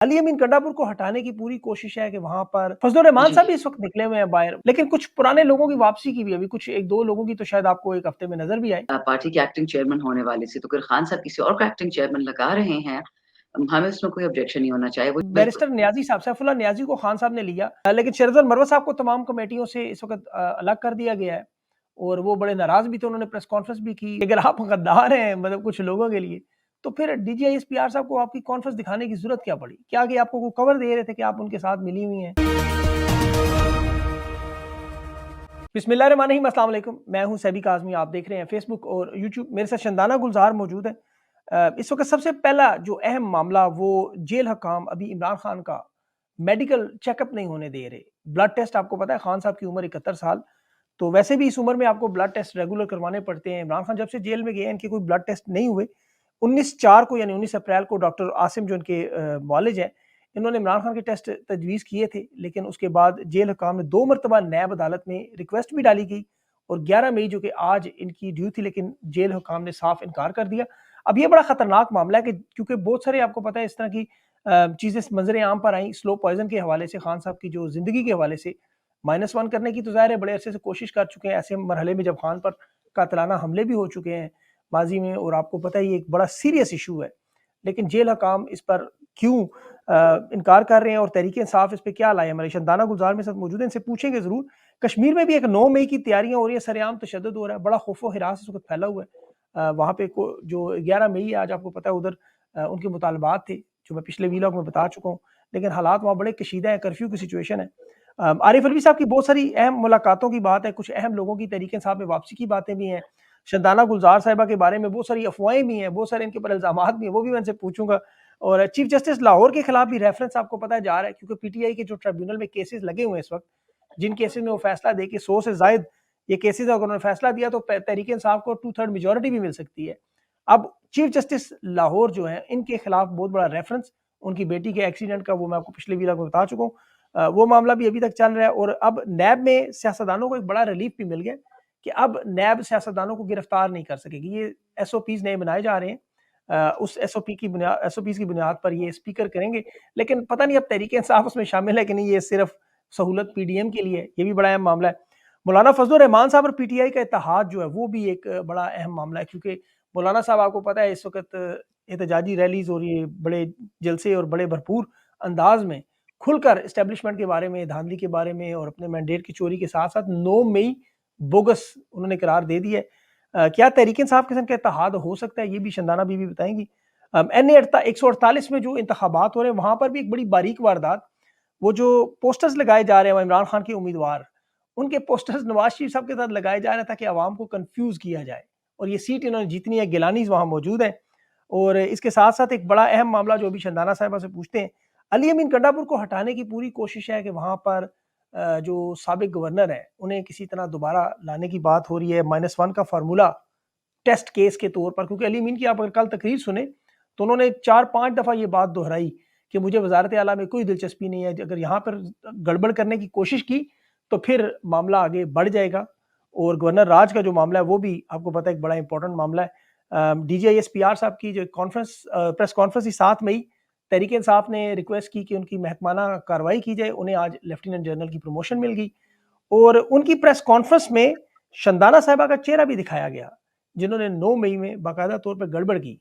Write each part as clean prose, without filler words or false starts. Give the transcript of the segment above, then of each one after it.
अली अमीन गंडापुर को हटाने की पूरी कोशिश है कि वहाँ पर फजलुर रहमान जी। साहब भी इस वक़्त निकले हुए हैं बाहर, लेकिन कुछ पुराने लोगों की वापसी की भी अभी कुछ 1-2 लोगों की तो शायद आपको 1 हफ्ते में नज़र भी आए। पार्टी के एक्टिंग चेयरमैन होने वाले से, तो अगर खान साहब किसी और को एक्टिंग चेयरमैन लगा रहे हैं, हमें उसमें कोई ऑब्जेक्शन नहीं होना चाहिए। वो बिल्कुल बैरिस्टर नियाज़ी साहब सैफुल्लाह नियाज़ी को खान साहब ने लिया, लेकिन शरदुल मरवत साहब को तमाम कमेटियों से इस वक़्त अलग कर दिया गया है और वो बड़े नाराज़ भी थे, उन्होंने प्रेस कॉन्फ्रेंस भी की। अगर आप गद्दार हैं मतलब कुछ लोगों के लिए, तो फिर डीजीआईएसपीआर साहब को आपकी कॉन्फ्रेंस दिखाने की ज़रूरत क्या पड़ी? क्या कि आपको वो कवर दे रहे थे कि आप उनके साथ मिली हुई हैं? बिस्मिल्लाहिर्रहमानिर्रहीम, अस्सलाम वालेकुम। मैं हूं सैबी काज़मी, आप देख रहे हैं फेसबुक और यूट्यूब। मेरे साथ शंदाना गुलजार मौजूद है। इस वक्त सबसे पहला जो अहम मामला वो जेल हकाम अभी इमरान खान का मेडिकल चेकअप नहीं होने दे रहे। ब्लड टेस्ट, आपको पता है खान साहब की उम्र 71 साल, तो वैसे भी इस उम्र में आपको ब्लड टेस्ट रेगुलर करवाने पड़ते हैं। इमरान खान जब से जेल में गए इनके कोई ब्लड टेस्ट नहीं हुए। 19/4 को यानी 19 अप्रैल को डॉक्टर आसिम जो इनके मुआलिज हैं, इन्होंने इमरान खान के टेस्ट तजवीज़ किए थे, लेकिन उसके बाद जेल हुकाम ने 2 मरतबा नैब अदालत में रिक्वेस्ट भी डाली गई और 11 मई जो कि आज इनकी ड्यू थी, लेकिन जेल हुकाम ने साफ इनकार कर दिया। अब ये बड़ा खतरनाक मामला है कि क्योंकि बहुत सारे आपको पता है इस तरह की चीज़ें मंजर आम पर आई स्लो पॉइजन के हवाले से, खान साहब की जो ज़िंदगी के हवाले से -1 करने की तो ज़ाहिर है बड़े अरसे से कोशिश कर चुके हैं, ऐसे मरहले में जब खान पर कातलाना हमले भी हो चुके हैं माजी में, और आपको पता है ये एक बड़ा सीरियस इशू है। लेकिन जेल हकाम इस पर क्यों इनकार कर रहे हैं और तहरीक इंसाफ इस पे क्या लाए? हमारे शंदाना गुलजार मेरे साथ मौजूद हैं, इनसे पूछेंगे ज़रूर। कश्मीर में भी एक 9 मई की तैयारियां हो रही है, सरेआम तशद्दुद हो रहा है, बड़ा खौफ व हिरास इस वक्त फैला हुआ है। वहाँ पे जो 11 मई है आज, आपको पता है उधर उनके मुतालबात थे जो मैं पिछले वीलॉग में बता चुका हूँ, लेकिन हालात वहाँ बड़े कशीदा है, कर्फ्यू की सिचुएशन है। आरिफ अलवी साहब की बहुत सारी अहम मुलाकातों की बात है, कुछ अहम लोगों की तहरीक इंसाफ में वापसी की बातें भी हैं। शंदाना गुलजार साहिबा के बारे में बहुत सारी अफवाहें भी हैं, बहुत सारे इनके ऊपर इल्ज़ामात भी हैं, वो भी मैं इनसे पूछूंगा। और चीफ जस्टिस लाहौर के खिलाफ भी रेफरेंस आपको पता है जा रहा है, क्योंकि पीटीआई के जो ट्रिब्यूनल में केसेस लगे हुए हैं इस वक्त, जिन केसेस में वो फैसला दे के 100 से जायद ये केसेस अगर उन्होंने फैसला दिया तो तहरीक इंसाफ को 2/3 मेजोरिटी भी मिल सकती है। अब चीफ जस्टिस लाहौर जो है इनके खिलाफ बहुत बड़ा रेफरेंस, उनकी बेटी के एक्सीडेंट का वो मैं आपको पिछले वीडियो में बता चुका हूँ। वो मामला भी अभी तक चल रहा है और अब नैब में सियासतदानों को एक बड़ा रिलीफ भी मिल गया कि अब नैब सियासतदानों को गिरफ्तार नहीं कर सकेगी। ये एसओपीज नए बनाए जा रहे हैं, उस एसओपीज की बुनियाद पर ये स्पीकर करेंगे, लेकिन पता नहीं अब तहरीक इंसाफ उसमें शामिल है कि नहीं, ये सिर्फ सहूलत पीडीएम के लिए है, ये भी बड़ा अहम मामला है। मौलाना फजलुर रहमान साहब और पीटीआई का इत्तेहाद जो है वो भी एक बड़ा अहम मामला है, क्योंकि मौलाना साहब आपको पता है इस वक्त एहतजाजी रैलीज और ये बड़े जलसे और बड़े भरपूर अंदाज में खुलकर इस्टेब्लिशमेंट के बारे में, धांधली के बारे में और अपने मैंडेट की चोरी के साथ साथ 9 मई बोगस उन्होंने करार दे दिया है। क्या तहरीक इंसाफ किस्म का इत्तेहाद हो सकता है, ये भी शंदाना बीबी बताएंगी। एन ए 148 में जो इंतखाबात हो रहे हैं वहां पर भी एक बड़ी बारीक वारदात, वो जो पोस्टर्स लगाए जा रहे हैं इमरान खान के उम्मीदवार, उनके पोस्टर्स नवाज शरीफ साहब के साथ लगाए जा रहे हैं ताकि आवाम को कंफ्यूज किया जाए, और ये सीट इन्होंने जीतनी है, गिलानी वहां मौजूद है। और इसके साथ साथ एक बड़ा अहम मामला जो अभी शंदाना साहिबा से पूछते हैं, अली अमीन गंडापुर को हटाने की पूरी कोशिश है कि वहां पर जो साबिक गवर्नर है उन्हें किसी तरह दोबारा लाने की बात हो रही है, -1 का फार्मूला टेस्ट केस के तौर पर, क्योंकि अली अमीन की आप अगर कल तकरीर सुने तो उन्होंने 4-5 दफ़ा ये बात दोहराई कि मुझे वजारत आला में कोई दिलचस्पी नहीं है, अगर यहाँ पर गड़बड़ करने की कोशिश की तो फिर मामला आगे बढ़ जाएगा। और गवर्नर राज का जो मामला है वो भी आपको पता है एक बड़ा इंपॉर्टेंट मामला है। डीजीआईएसपीआर साहब की जो कॉन्फ्रेंस प्रेस कॉन्फ्रेंस थी 7 मई, तहरीक इंसाफ ने रिक्वेस्ट की कि उनकी महकमाना कार्रवाई की जाए, उन्हें आज लेफ्टिनेंट जनरल की प्रमोशन मिल गई और उनकी प्रेस कॉन्फ्रेंस में शंदाना साहिबा का चेहरा भी दिखाया गया, जिन्होंने 9 मई में बाकायदा तौर पर गड़बड़ की।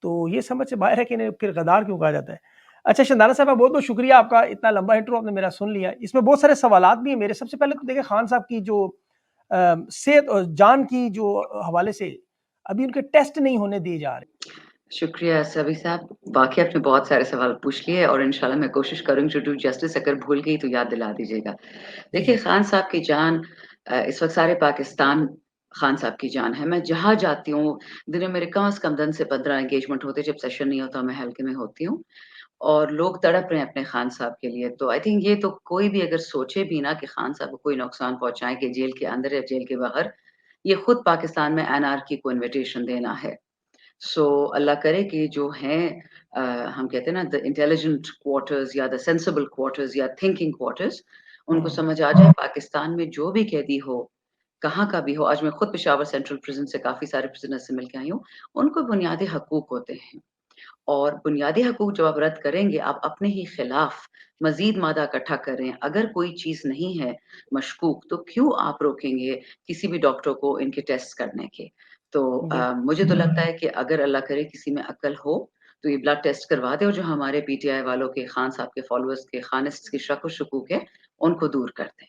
तो ये समझ से बाहर है कि इन्हें फिर गद्दार क्यों कहा जाता है। अच्छा शंदाना साहिबा, बहुत बहुत शुक्रिया आपका, इतना लंबा इंट्रो आपने मेरा सुन लिया। इसमें बहुत सारे सवालात भी हैं मेरे। सबसे पहले तो देखिए खान साहब की जो सेहत और जान की जो हवाले से अभी उनके टेस्ट नहीं होने दिए जा रहे। शुक्रिया सभी साहब। वाक़ई आपने बहुत सारे सवाल पूछ लिए और इंशाल्लाह मैं कोशिश करूँगी टू डू जस्टिस, अगर भूल गई तो याद दिला दीजिएगा। जी देखिए जी। खान साहब की जान इस वक़्त सारे पाकिस्तान खान साहब की जान है। मैं जहाँ जाती हूँ, दिन में मेरे कम से कम 10 से 15 एंगेजमेंट होते हैं, जब सेशन नहीं होता मैं हल्के में होती हूँ और लोग तड़प रहे हैं अपने खान साहब के लिए। तो आई थिंक ये तो कोई भी अगर सोचे भी ना कि खान साहब को कोई नुकसान पहुँचाएँगे जेल के अंदर या जेल के बाहर, ये खुद पाकिस्तान में एनार्की को इन्विटेशन देना है। सो अल्लाह करे कि जो हैं हम कहते हैं ना द इंटेलिजेंट क्वार्टर्स या द सेंसिबल क्वार्टर्स या थिंकिंग क्वार्टर्स, उनको हम्म। समझ आ जाए पाकिस्तान में जो भी कैदी हो, कहाँ का भी हो, आज मैं खुद पेशावर सेंट्रल प्रिज़न से काफ़ी सारे प्रिज़नर्स से मिल के आई हूँ, उनको बुनियादी हकूक होते हैं। और बुनियादी हकूक जब आप रद्द करेंगे, आप अपने ही खिलाफ मज़ीद मादा इकट्ठा कर रहे हैं। अगर कोई चीज़ नहीं है मशकूक, तो क्यों आप रोकेंगे किसी भी डॉक्टर को इनके टेस्ट करने के? तो बिल्कुल। मुझे तो लगता है कि अगर अल्लाह करे किसी में अक्ल हो, तो ये ब्लड टेस्ट करवा दे और जो हमारे पीटीआई वालों के, खान साहब के फॉलोअर्स के खानिस्ट के शक व शकूक है, उनको दूर कर दें।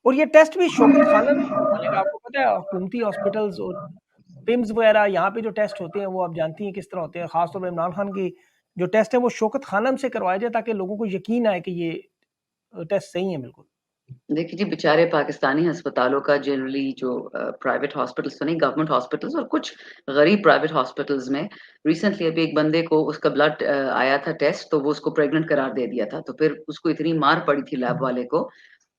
और ये टेस्ट भी शौकत खानम से करवाने का आपको पता है, हुकूमती हॉस्पिटल्स और पिम्स वगैरह यहाँ पे जो टेस्ट होते हैं वो आप जानती हैं किस तरह होते हैं। खास तौर पे इमरान खान की जो टेस्ट है वो शौकत खानम से करवाया जाए ताकि लोगों को यकीन आए कि ये टेस्ट सही है बिल्कुल। देखिए जी, बेचारे पाकिस्तानी अस्पतालों का जनरली जो प्राइवेट हॉस्पिटल्स तो नहीं, गवर्नमेंट हॉस्पिटल्स और कुछ गरीब प्राइवेट हॉस्पिटल्स में रिसेंटली अभी एक बंदे को उसका ब्लड आया था टेस्ट, तो वो उसको प्रेग्नेंट करार दे दिया था। तो फिर उसको इतनी मार पड़ी थी लैब वाले को,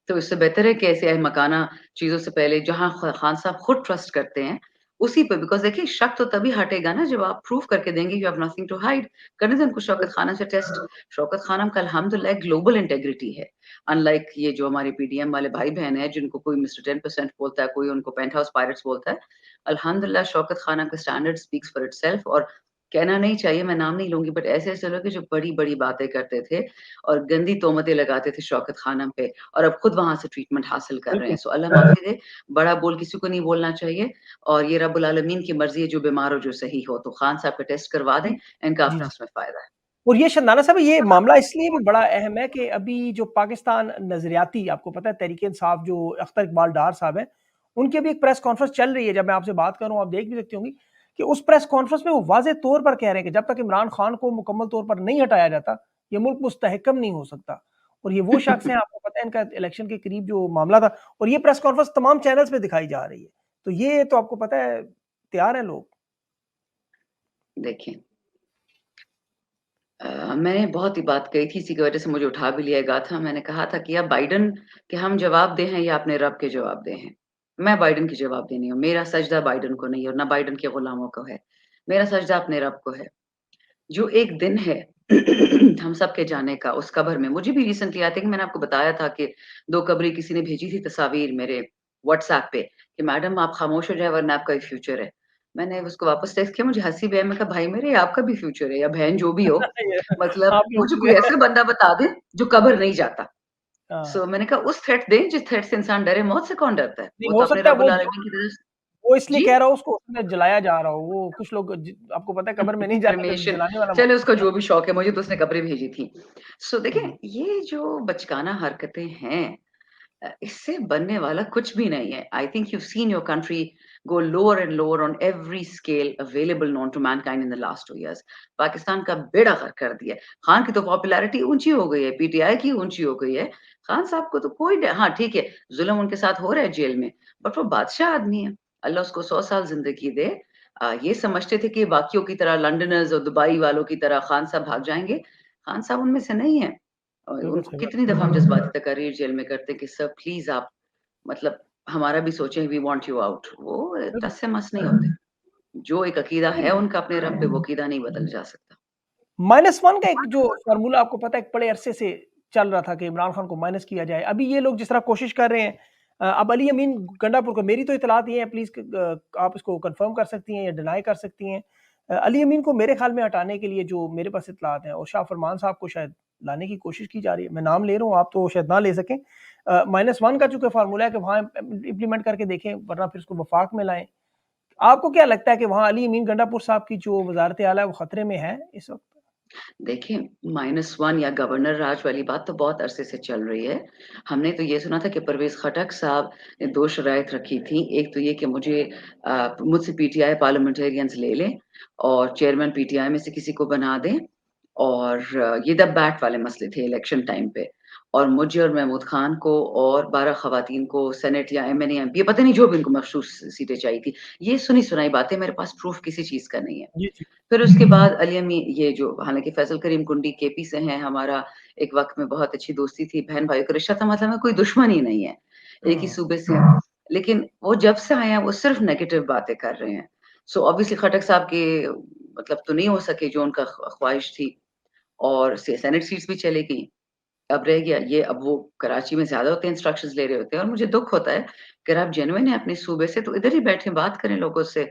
तो इससे बेहतर है कि ऐसे अहमकाना चीज़ों से पहले जहाँ खान साहब खुद ट्रस्ट करते हैं, उसी पे बिकॉज़ देखिए शक तो तभी हटेगा ना जब आप प्रूव करके देंगे you have nothing to hide. करने दें उनको शौकत खाना से टेस्ट। शौकत खानम का अल्हम्दुलिल्लाह ग्लोबल इंटीग्रिटी है। अनलाइक ये जो हमारे पीडीएम वाले भाई-बहन हैं जिनको कोई मिस्टर 10% बोलता है, कोई उनको पेंट हाउस पायरेट्स बोलता है। अल्हम्दुलिल्लाह शौकत खानम का स्टैंडर्ड स्पीक्स फॉर इटसेल्फ और कहना नहीं चाहिए, मैं नाम नहीं लूँगी बट ऐसे-ऐसे लोग हैं जो बड़ी-बड़ी बातें करते थे और गंदी तोहमतें लगाते थे शौकत खानम पे और अब खुद वहाँ से ट्रीटमेंट हासिल कर रहे हैं। बिल्कुल। सो अल्लाह माफ़ी दे, बड़ा बोल किसी को नहीं बोलना चाहिए और ये रब्बुल आलमीन की मर्ज़ी है जो बीमार हो, जो सही हो। तो खान साहब का टेस्ट करवा दें, जी, इनका जी, अपना जी। उसमें फ़ायदा है। और ये शंदाना साहब ये मामला इसलिए भी बड़ा अहम है कि अभी जो पाकिस्तान नज़रियाती आपको पता है तहरीक-ए-इंसाफ जो अख्तर इकबाल डार साहब हैं, उनकी अभी एक प्रेस कॉन्फ्रेंस चल रही है। जब मैं आपसे बात कर रहा हूँ, आप देख भी सकती होंगी कि उस प्रेस कॉन्फ्रेंस में वो वाज़ेह तौर पर कह रहे हैं कि जब तक इमरान खान को मुकम्मल तौर पर नहीं हटाया जाता, ये मुल्क मुस्तहकम नहीं हो सकता। और ये वो शख्स हैं, आपको पता है इनका इलेक्शन के करीब जो मामला था और ये प्रेस कॉन्फ्रेंस तमाम चैनल्स पे दिखाई जा रही है। तो ये तो आपको पता है तैयार हैं लोग। देखिए मैंने बहुत ही बात कही थी, इसी की वजह से मुझे उठा भी लिया गया था। मैंने कहा था कि या बाइडेन के हम जवाबदेह हैं या अपने रब के जवाबदेह हैं। मैं बाइडेन की जवाबदेह नहीं हूँ, मेरा सजदा बाइडेन को नहीं है और ना बाइडेन के गुलामों को है। मेरा सजदा अपने रब को है। जो एक दिन है हम सब के जाने का उस कब्र में मुझे भी रिसेंटली आई थिंक मैंने आपको बताया था कि 2 कब्रें किसी ने भेजी थी तस्वीर मेरे व्हाट्सएप पे कि मैडम आप खामोश हो जाए वरना आपका ही फ्यूचर है। मैंने उसको वापस टेक्स्ट किया मुझे हँसी भी आई, मैंने कहा भाई मेरे आपका भी फ्यूचर है या बहन जो भी हो, मतलब आप भी मुझे होंगे। कोई ऐसा बंदा बता दे जो कब्र नहीं जाता। हाँ। सो मैंने कहा उस थ्रेट दें जिस थ्रेट से इंसान डरे, मौत से कौन डरता है? नहीं वो हो तो अपने सकता है रब्बुल आलमीन की तरफ से वो इसलिए जी? कह रहा हो उसको उसमें जलाया जा रहा हो। वो कुछ लोग आपको पता है कब्र में नहीं जाते तो क्रिमेशन जलाने वाला चले मामला उसका होता जो भी शौक है, मुझे तो उसने कब्रें भेजी थी। सो है। देखें, जी। ये जो बचकाना हरकतें हैं इससे बनने वाला कुछ भी नहीं है। I think you've seen your country go lower and lower on every scale available known to mankind in the last 2 years. Pakistan का बेड़ा गर्क कर दिया है। खान की तो पॉपुलैरिटी ऊँची हो गई है, पीटीआई की ऊँची हो गई है। खान साहब को तो कोई ड हाँ, ठीक है, ज़ुल्म उनके साथ हो रहा है जेल में, बट वो बादशाह आदमी है। अल्लाह उसको 100 साल ज़िंदगी दे। ये समझते थे कि बाकियों की तरह लंडनर्स और दुबई वालों की तरह खान साहब भाग जाएँगे। खान साहब उनमें से नहीं है। और बिल्कुल उनको सही बात कितनी दफ़ा हम जज़्बाती तकारीर जेल में करते हैं कि सर प्लीज़ आप मतलब हमारा भी सोचें वी वांट यू आउट। वो बिल्कुल। टस से मस नहीं होते। जो एक अकीदा है उनका अपने रब पे वो अकीदा नहीं बदल जा सकता। -1 का एक जो फ़ॉर्मूला आपको पता है एक बड़े अरसे से चल रहा था कि इमरान खान को माइनस किया जाए। अभी ये लोग जिस तरह कोशिश कर रहे हैं अब अली अमीन गंडापुर को मेरी तो इत्तलात ये है प्लीज़ आप इसको कन्फर्म कर सकती हैं या डिनाई कर सकती हैं। अली अमीन को मेरे ख़्याल में हटाने के लिए जो मेरे पास इत्तलात हैं और शाह फरमान साहब को शायद लाने की कोशिश की जा रही है। मैं नाम ले रहा हूँ, आप तो शायद ना ले सकें। -1 का चूँकि फ़ॉर्मूला है कि वहाँ इम्प्लीमेंट करके देखें वरना फिर उसको वफ़ाक में लाएँ। आपको क्या लगता है कि वहाँ अली अमीन गंडापुर साहब की जो वज़ारत आला है वो खतरे में है इस वक़्त? देखिए, -1 या गवर्नर राज वाली बात तो बहुत अरसे से चल रही है। हमने तो ये सुना था कि परवेज़ खटक साहब ने 2 शराइत रखी थी। एक तो ये कि मुझसे पीटीआई पार्लियामेंटेरियंस ले लें और चेयरमैन पीटीआई में से किसी को बना दें और ये द बैट वाले मसले थे इलेक्शन टाइम पे। और मुझे और महमूद खान को और 12 ख़वातीन को सेनेट या एमएनए, एमपी पता नहीं जो भी उनको मखसूस सीटें चाहिए थी। ये सुनी-सुनाई बातें, मेरे पास प्रूफ़ किसी चीज़ का नहीं है। जी, जी। फिर उसके बाद अली अमी ये जो हालाँकि फैसल करीम कुंडी केपी से हैं, हमारा एक वक़्त में बहुत अच्छी दोस्ती थी, बहन-भाइयों का रिश्ता था, मतलब हमें कोई दुश्मनी नहीं है, एक ही हुँ। सूबे से हैं। लेकिन वो जब से आए हैं, वो सिर्फ़ नेगेटिव बातें कर रहे हैं। सो ऑब्वियसली खट्टक साहब के मतलब तो नहीं हो सके जो उनका ख्वाहिश थी और से सेनेट सीट्स भी चली गईं। अब रह गया ये, अब वो कराची में ज़्यादा होते हैं, इंस्ट्रक्शंस ले रहे होते हैं और मुझे दुःख होता है, अगर आप जेन्युइन हैं अपने सूबे से, तो इधर ही बैठे बात करें लोगों से।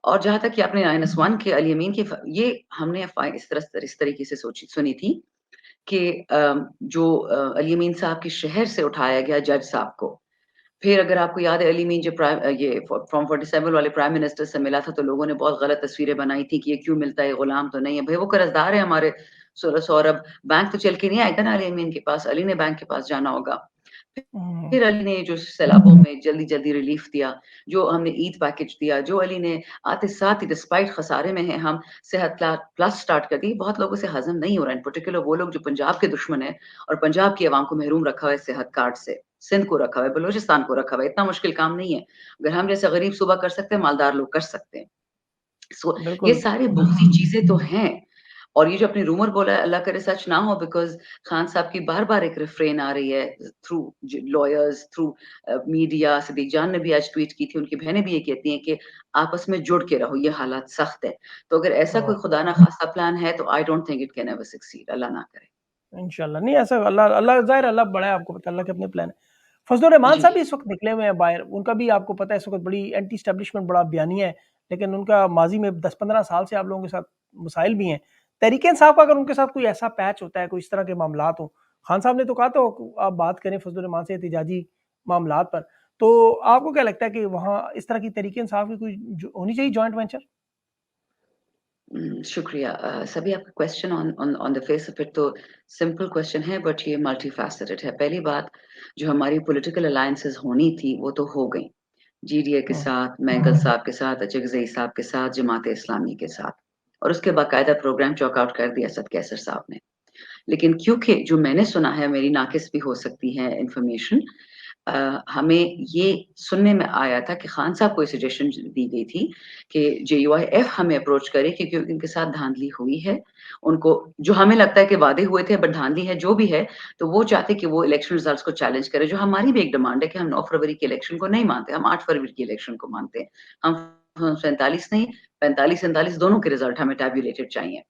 और जहाँ तक कि आपने -1 के अली अमीन की ये हमने अफ़वाहें इस तरीके से सोची सुनी थी कि जो अली अमीन साहब के शहर से उठाया गया जज साहब को, फिर अगर आपको याद है अली अमीन जब ये फॉर्म 47 वाले प्राइम मिनिस्टर से मिला था, तो लोगों ने बहुत गलत तस्वीरें बनाई थी कि ये क्यों मिलता है, ये गुलाम तो नहीं है। भई वो कर्ज़दार है हमारे सौरभ, बैंक तो चल के नहीं आएगा ना अली अमीन के पास, अली ने बैंक के पास जाना होगा। हुँ, फिर अली ने जो सैलाबों में जल्दी-जल्दी रिलीफ दिया, जो हमने ईद पैकेज दिया, जो अली ने आते साथ ही डिस्पाइट खसारे में हैं हम सेहत प्लस स्टार्ट कर दी। बहुत लोगों से हज़म नहीं हो रहा है, इन पार्टिकुलर वो लोग जो पंजाब के दुश्मन हैं और पंजाब की अवाम को महरूम रखा हुआ है सेहत कार्ड से। सिंध को रखा हुआ है, बलूचिस्तान को रखा हुआ है, इतना मुश्किल काम नहीं है। अगर हम जैसे गरीब सूबा कर सकते हैं, मालदार लोग कर सकते हैं। ये बिल्कुल। सारी बुग़्ज़ी चीज़ें तो हैं और ये जो आपने रूमर बोला है अल्लाह करे सच ना हो बिकॉज़ खान साहब की बार-बार एक रिफ्रेन आ रही है through lawyers through media Siddique Jan ने भी आज ट्वीट की थी, उनकी बहनें भी ये कहती हैं कि आपस में जुड़ के रहो, ये हालात सख्त है। तो अगर ऐसा कोई हाँ, खुदा ना खास्ता प्लान है तो I don't think it can ever succeed Allah ना करे। इंशाल्लाह नहीं ऐसा अल्लाह अल्लाह ज़ाहिर अल्लाह बड़ा है, आपको पता है अल्लाह के अपने प्लान हैं। फजलुर रहमान जी। साहब भी इस वक़्त निकले हुए हैं बाहर, उनका भी आपको पता है इस वक़्त बड़ी एंटी एस्टेब्लिशमेंट बड़ा बयानी है, लेकिन उनका माज़ी में 10-15 साल से आप लोगों के साथ मसाइल भी हैं। तहरीक इंसाफ का अगर उनके साथ कोई ऐसा पैच होता है, कोई इस तरह के मामलात हों, खान साहब ने तो कहा था आप बात करें फजलुर रहमान से एहतिजाजी मामलात पर, तो आपको क्या लगता है कि वहाँ इस तरह की तहरीक इंसाफ की कोई जो होनी चाहिए जॉइंट वेंचर? शुक्रिया सभी आपका question on on on the face of it तो सिंपल क्वेश्चन है बट ये मल्टी फैसेटेड है। पहली बात जो हमारी पॉलिटिकल अलायंसेस होनी थी वो तो हो गई। जीडीए के हुँ, साथ, मैंगल साहब के साथ, अचकज़ई साहब के साथ, जमात-ए-इस्लामी के साथ और उसके बाकायदा प्रोग्राम चॉक आउट कर दिया असद कैसर साहब ने। लेकिन क्योंकि जो मैंने सुना है मेरी नाक़िस भी हो सकती है इन्फॉर्मेशन हमें ये सुनने में आया था कि खान साहब को ये सजेशन दी गई थी कि जेयूआईएफ हमें अप्रोच करे क्योंकि उनके साथ धांधली हुई है। उनको जो हमें लगता है कि वादे हुए थे बट धांधली है जो भी है, तो वो चाहते कि वो इलेक्शन रिजल्ट्स को चैलेंज करे जो हमारी भी एक डिमांड है कि हम 9 फरवरी के इलेक्शन को नहीं मानते, हम 8 फरवरी के इलेक्शन को मानते हैं। हम 47 नहीं 45-47 दोनों के रिजल्ट हमें टैब्यूलेटेड चाहिए।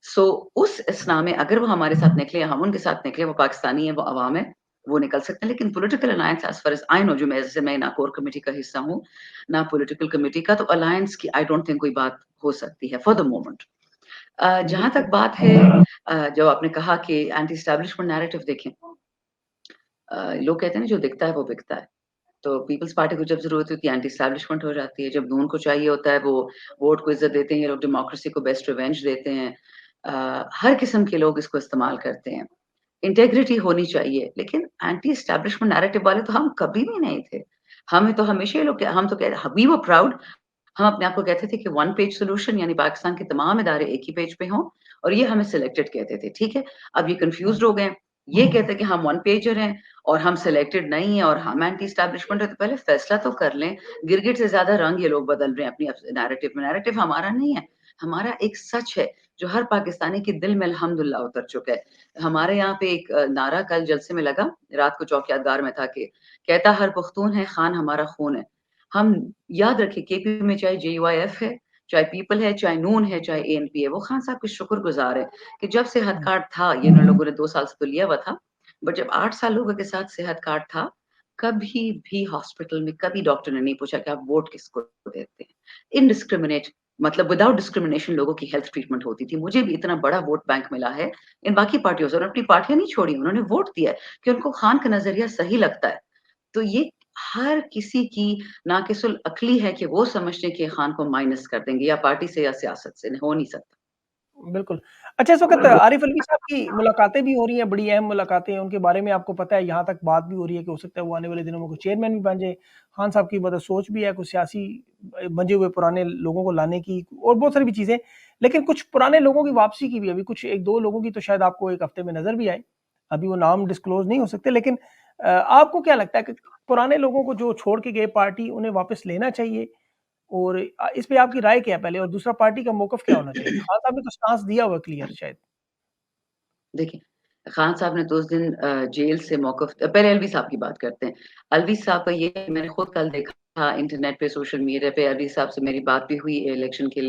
सो उस इसना में अगर वो हमारे साथ निकले, हम उनके साथ निकले, वो पाकिस्तानी है, वो अवाम है, वो निकल सकते हैं। लेकिन political alliance as far as I know जो मैं जैसे मैं ना कोर कमिटी का हिस्सा हूँ, ना पॉलिटिकल कमिटी का, तो अलायंस की आई डोंट थिंक कोई बात हो सकती है फॉर द मोमेंट। जहाँ तक बिल्कुल। बात है जो आपने कहा कि एंटी एस्टेब्लिशमेंट नैरेटिव देखें लोग कहते हैं ना जो दिखता है वो बिकता है। तो पीपल्स पार्टी को जब ज़रूरत होती है एंटी एस्टेब्लिशमेंट हो जाती है, जब नून को चाहिए होता है वो वोट को इज़्ज़त देते हैं, ये लोग डेमोक्रेसी को बेस्ट रिवेंज देते हैं। हर किस्म के लोग इसको इस्तेमाल करते हैं। इंटीग्रिटी होनी चाहिए, लेकिन एंटी एस्टेब्लिशमेंट नैरेटिव वाले तो हम कभी भी नहीं थे। हमें तो हमेशा ये लोग हम तो कह वी वर प्राउड हम अपने आप को कहते थे कि वन पेज सॉल्यूशन यानी पाकिस्तान के तमाम इदारे एक ही पेज पे हों और ये हमें सिलेक्टेड कहते थे, ठीक है? अब ये हुँ, कन्फ्यूज़्ड हो गए हैं। ये कहते हैं कि हम वन पेजर हैं और हम सिलेक्टेड नहीं हैं और हम एंटी एस्टेब्लिशमेंट है, तो पहले फैसला तो कर लें। गिरगिट से ज़्यादा रंग ये लोग बदल रहे हैं अपनी नैरेटिव में। नैरेटिव हमारा नहीं है, हमारा एक सच है, जो हर पाकिस्तानी के दिल में अल्हम्दुलिल्लाह उतर चुका है। हमारे यहाँ पे एक नारा कल जलसे में लगा, रात को चौकियादार में था कि कहता हर पुख्तून है, खान हमारा खून है। हम याद रखें केपी में चाहे जेयूआईएफ है, चाहे पीपल है, चाहे नून है, चाहे एएनपी है, वो खान साहब के शुक्रगुज़ार हैं कि जब सेहत हुँ, कार्ड था, ये इन लोगों ने 2 साल से तो लिया हुआ था, बट जब 8 साल लोगों के साथ सेहत कार्ड था, कभी भी हॉस्पिटल में कभी डॉक्टर ने नहीं पूछा कि आप वोट किसको देते हैं। इनडिस्क्रिमिनेट मतलब विदाउट डिस्क्रिमिनेशन लोगों की हेल्थ ट्रीटमेंट होती थी। मुझे भी इतना बड़ा वोट बैंक मिला है, इन बाकी पार्टियों से और अपनी पार्टियाँ नहीं छोड़ी, उन्होंने वोट दिया है कि उनको खान का नज़रिया सही लगता है। तो ये हर किसी की नाक़िसुल अक़ली है कि वो समझते हैं कि खान को माइनस कर देंगे या पार्टी से या सियासत से, हो नहीं सकता। बिल्कुल। अच्छा इस वक़्त आरिफ़ अलवी साहब की मुलाकातें भी हो रही हैं, बड़ी अहम मुलाकातें हैं, उनके बारे में आपको पता है यहाँ तक बात भी हो रही है कि हो सकता है वो आने वाले दिनों में कोई चेयरमैन भी बन जाए। खान साहब की मतलब सोच भी है कुछ सियासी बंधे हुए पुराने लोगों को लाने की और बहुत सारी भी चीज़ें। लेकिन कुछ पुराने लोगों की वापसी की भी अभी कुछ 1-2 लोगों की तो शायद आपको 1 हफ़्ते में नज़र भी आए। अभी वो नाम डिस्क्लोज़ नहीं हो सकते लेकिन आपको क्या लगता है कि पुराने लोगों को जो छोड़ के गए पार्टी उन्हें वापस लेना चाहिए? और इस पे आपकी राय क्या है पहले और दूसरा पार्टी का मौक़िफ़ क्या होना चाहिए? खान साहब ने तो स्टांस दिया हुआ है क्लियर शायद। देखिए, खान साहब ने तो उस दिन जेल से मौक़िफ़ पहले अलवी साहब की बात करते हैं। अलवी साहब का ये मैंने खुद कल देखा इंटरनेट पे, सोशल मीडिया पे अलवी साहब से मेरी बात भी हुई इलेक्शन के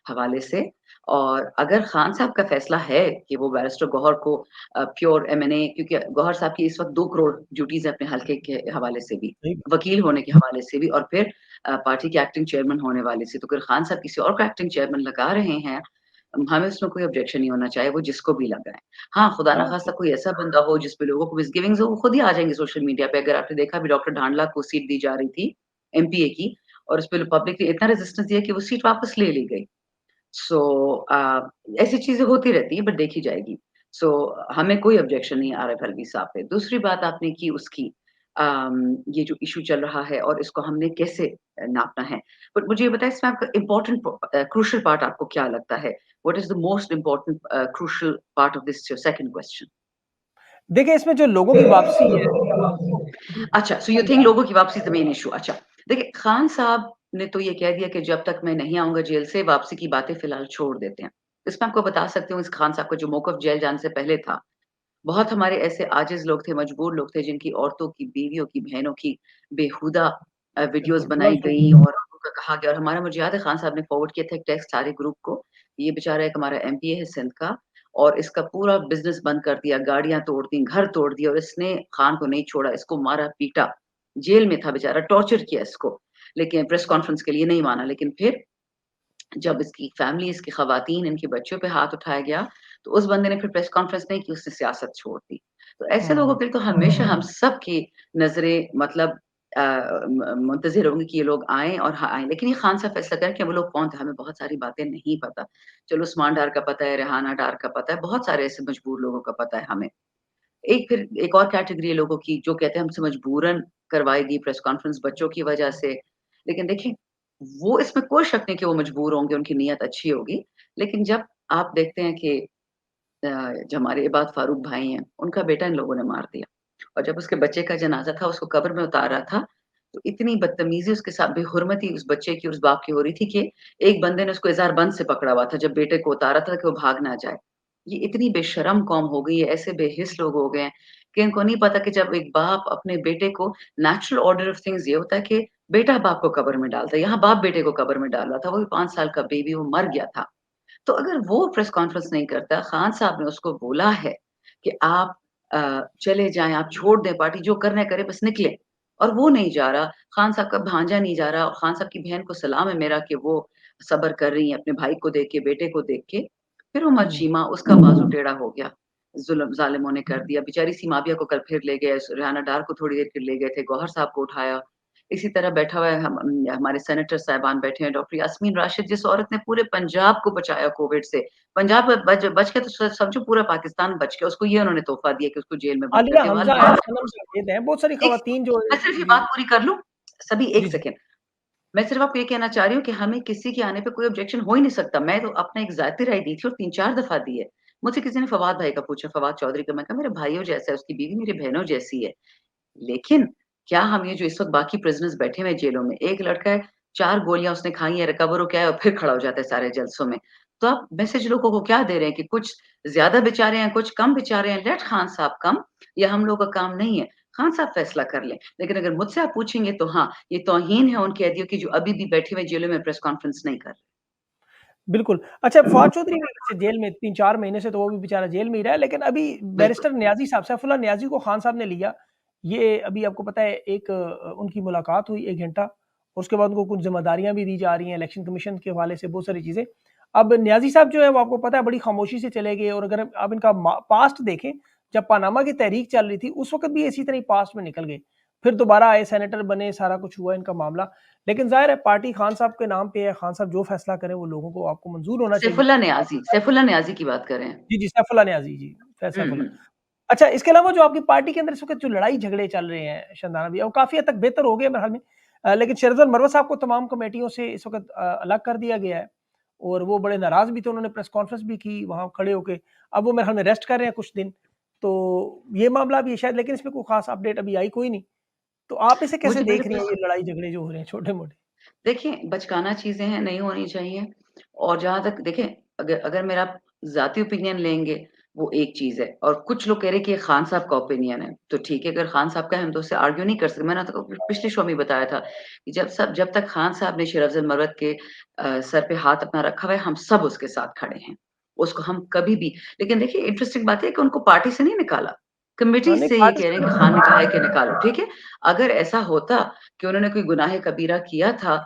हवाले से। और अगर खान साहब का फैसला है कि वो बैरिस्टर गौहर को प्योर एमएनए, क्योंकि गौहर साहब की इस वक़्त 2 करोड़ ड्यूटीज़ है अपने हलके के हवाले से भी, सही बात। वकील होने के हवाले से भी और फिर पार्टी के एक्टिंग चेयरमैन होने वाले से। तो अगर खान साहब किसी और को एक्टिंग चेयरमैन लगा रहे हैं, हमें उसमें कोई ऑब्जेक्शन नहीं होना चाहिए, वो जिसको भी लगाएँ। हाँ, खुदा ना हाँ, ख़ास्ता कोई ऐसा बंदा हो जिस पे लोगों को मिसगिविंग्स हो, वो खुद ही आ जाएँगे सोशल मीडिया पे। अगर आपने देखा अभी डॉक्टर ढांडला को सीट दी जा रही थी एमपीए की और उसपे पब्लिक ने इतना रेजिस्टेंस दिया कि वो सीट वापस ले ली गई। सो ऐसी चीज़ें होती रहती हैं बट देखी जाएगी। सो हमें कोई ऑब्जेक्शन नहीं आरिफ अलवी साहब पे। दूसरी बात आपने की उसकी ये जो इश्यू चल रहा है और इसको हमने कैसे नापना है। बट मुझे ये बताइए इसमें आपका इम्पोर्टेंट क्रूशियल पार्ट आपको क्या लगता है? What is the most important crucial part of this your second question? देखिए इसमें जो लोगों की वापसी है अच्छा, सो यू थिंक लोगों की वापसी इज़ द मेन इश्यू। अच्छा, देखिए खान साहब ने तो ये कह दिया कि जब तक मैं नहीं आऊँगा जेल से, वापसी की बातें फिलहाल छोड़ देते हैं। इसमें आपको बता सकती हूँ इस खान साहब का जो मौक़िफ़ जेल जाने से पहले था, बहुत हमारे ऐसे आजिज़ लोग थे, मजबूर लोग थे जिनकी औरतों की, बीवियों की, बहनों की बेहुदा वीडियोज़ बिल्कुल, बनाई गलत गई होती और उनका कहा गया और हमारा मुझे याद है खान साहब ने फॉरवर्ड किया था एक टेक्स्ट सारे ग्रुप को, ये बेचारा एक हमारा एमपीए है सिंध का और इसका पूरा बिज़नेस बंद कर दिया, गाड़ियाँ तोड़ दी, घर तोड़ दिया और इसने खान को नहीं छोड़ा, इसको मारा-पीटा। जेल में था बेचारा, टॉर्चर किया इसको, लेकिन प्रेस कॉन्फ्रेंस के लिए नहीं माना। लेकिन फिर जब इसकी फैमिली, इसकी ख़वातीन, इनके बच्चों पे हाथ उठाया गया, तो उस बंदे ने फिर प्रेस कॉन्फ्रेंस नहीं की, उसने सियासत छोड़ दी। तो ऐसे लोगों हुँ, के लिए तो हमेशा हम सब की नज़रें मतलब मुंतज़िर होंगी कि ये लोग आएँ और आएँ। लेकिन ये खान साहब फैसला करें कि वो लोग कौन थे, हमें बहुत सारी बातें नहीं पता। चलो उस्मान डार का पता है, रेहाना डार का पता है, बहुत सारे ऐसे मजबूर लोगों का पता है हमें। एक और कैटेगरी है लोगों की जो कहते हैं हमसे मजबूरन करवाई गई प्रेस कॉन्फ्रेंस बच्चों की वजह से। लेकिन देखिए, वो इसमें कोई शक नहीं कि वो मजबूर होंगे, उनकी नीयत अच्छी होगी। लेकिन जब आप देखते हैं कि जो हमारे इबाद फारूक भाई हैं, उनका बेटा इन लोगों ने मार दिया और जब उसके बच्चे का जनाज़ा था, उसको कब्र में उतारा था, तो इतनी बदतमीज़ी उसके साथ बेहुरमती उस बच्चे की और उस बाप की हो रही थी कि एक बंदे ने उसको इज़ार बंद से पकड़ा हुआ था, जब बेटे को उतारा था कि वो भाग ना जाए। ये इतनी बेशर्म कौम हो गई है, ऐसे बेहिस लोग हो गए हैं कि इनको नहीं पता कि जब एक बाप अपने बेटे को नेचुरल ऑर्डर ऑफ थिंग्स ये होता है कि बेटा बाप को कब्र में डालता है, यहाँ बाप बेटे को कब्र में डाल रहा था, वो भी 5 साल का बेबी, वो मर गया था। तो अगर वो प्रेस कॉन्फ्रेंस नहीं करता, खान साहब ने उसको बोला है कि आप चले जाएँ, आप छोड़ दें पार्टी, जो करना है करें, बस निकलें और वो नहीं जा रहा, खान साहब का भांजा नहीं जा रहा और खान साहब की बहन को सलाम है मेरा कि वो सब्र कर रही हैं अपने भाई को देख के, बेटे को देख के। फिर वो हुँ, मजशीमा, उसका बाज़ू टेढ़ा हो गया, ज़ुल्म ज़ालिमों ने कर दिया। बेचारी सीमाबिया को कल फिर ले गए, रेहाना डार को थोड़ी देर फिर ले गए थे, गौहर साहब को उठाया। इसी तरह बैठा हुआ है हमारे सेनेटर साहिबान बैठे हैं, डॉक्टर यास्मीन राशिद जिस औरत ने पूरे पंजाब को बचाया कोविड से। पंजाब बच बच के तो समझो पूरा पाकिस्तान बच गया, उसको ये उन्होंने तोहफ़ा दिया कि उसको जेल में बंद आलिया करके वो हमज़ा हैं, अल्लाह सनम जावेद हैं, बहुत सारी एक ख़वातीन जो मैं सिर्फ़ ये जी, बात पूरी कर लूँ, सभी जी, 1 जी। सेकंड। मैं सिर्फ़ आपको ये कहना चाह रही हूँ कि हमें किसी के आने पे कोई ऑब्जेक्शन हो ही नहीं सकता। मैं तो अपना एक ज़ाती राय दी थी और 3-4 दफ़ा दी है। मुझसे किसी ने फवाद भाई का पूछा, फवाद चौधरी का, मैं कहा मेरे भाइयों जैसा है, उसकी बीवी मेरी बहनों जैसी है। लेकिन क्या हम ये जो इस वक़्त बाकी प्रिज़नर्स बैठे हुए हैं जेलों में, एक लड़का है 4 गोलियाँ उसने खाई हैं, रिकवर होके आया और फिर खड़ा हो जाता है सारे जलसों में। तो आप मैसेज लोगों को क्या दे रहे हैं कि कुछ ज़्यादा बेचारे हैं, कुछ कम बेचारे हैं, लेट खान साहब कम, ये हम लोगों का काम नहीं है। खान साहब फैसला कर लें। लेकिन अगर मुझसे आप पूछेंगे तो हाँ, ये तौहीन है उन कैदियों की जो अभी भी बैठे हुए जेलों में प्रेस कॉन्फ्रेंस नहीं कर रहे। बिल्कुल। अच्छा फवाद चौधरी भी वैसे जेल में 3-4 महीने से तो वो भी बेचारा जेल में ही रहा है, लेकिन अभी बिल्कुल। बैरिस्टर नियाज़ी साहब सैफुल्लाह नियाज़ी को खान साहब ने लिया। ये अभी आपको पता है एक उनकी मुलाकात हुई 1 घंटा, उसके बाद उनको कुछ ज़िम्मेदारियाँ भी दी जा रही हैं इलेक्शन कमीशन के हवाले से बहुत सारी चीज़ें। अब नियाज़ी साहब जो है वो आपको पता है बड़ी खामोशी से चले गए और अगर आप इनका पास्ट देखें, जब पनामा की तहरीक चल रही थी उस वक़्त भी इसी तरह ही पास्ट में निकल गए। फिर दोबारा आए, सेनेटर बने, सारा कुछ हुआ इनका मामला। लेकिन ज़ाहिर है पार्टी खान साहब के नाम पे है, खान साहब जो फैसला करें वो लोगों को आपको मंज़ूर होना चाहिए। सैफुल्लाह नियाज़ी की बात कर रहे हैं। जी, जी, सैफुल्लाह नियाज़ी जी, हुँ, सैफुल्लाह। हुँ। अच्छा इसके अलावा जो आपकी पार्टी के अंदर इस वक़्त जो लड़ाई-झगड़े चल रहे हैं शंदाना भैया, वो काफ़ी हद तक बेहतर हो गए मेरे ख़्याल में। लेकिन शेरज़ाद मरवत साहब को तमाम कमेटियों से इस वक़्त अलग कर दिया गया है और वो बड़े नाराज़ भी थे, उन्होंने प्रेस कॉन्फ्रेंस भी की वहाँ खड़े होके। अब वो मेरे ख़्याल में रेस्ट कर रहे हैं कुछ दिन। तो ये मामला भी है शायद लेकिन इसमें कोई ख़ास अपडेट अभी आई कोई नहीं। तो आप इसे कैसे मुझे मेरे देख रही हैं पास ये लड़ाई-झगड़े जो हो रहे हैं छोटे-मोटे? देखिए, बचकाना चीज़ें हैं, नहीं होनी चाहिए और जहाँ तक देखें, अगर अगर मेरा ज़ाती ओपिनियन लेंगे, वो एक चीज़ है और कुछ लोग कह रहे हैं कि ये खान साहब का ओपिनियन है, तो ठीक है अगर खान साहब का है हम तो उससे आर्ग्यू नहीं कर सकते। मैंने तो पिछले शो में बताया था कि जब तक खान साहब ने शेर अफ़ज़ल मरवत के सर पे हाथ अपना रखा हुआ है, हम सब उसके साथ खड़े हैं। उसको हम कभी भी लेकिन देखिए इंटरेस्टिंग बात है कि उनको पार्टी से नहीं निकाला, हाँ, कमिटी नहीं से ये पार्टी कह रहे हैं से कि खान ने कहा है कि निकालो, ठीक है? अगर ऐसा होता कि उन्होंने कोई गुनाह कबीरा किया था,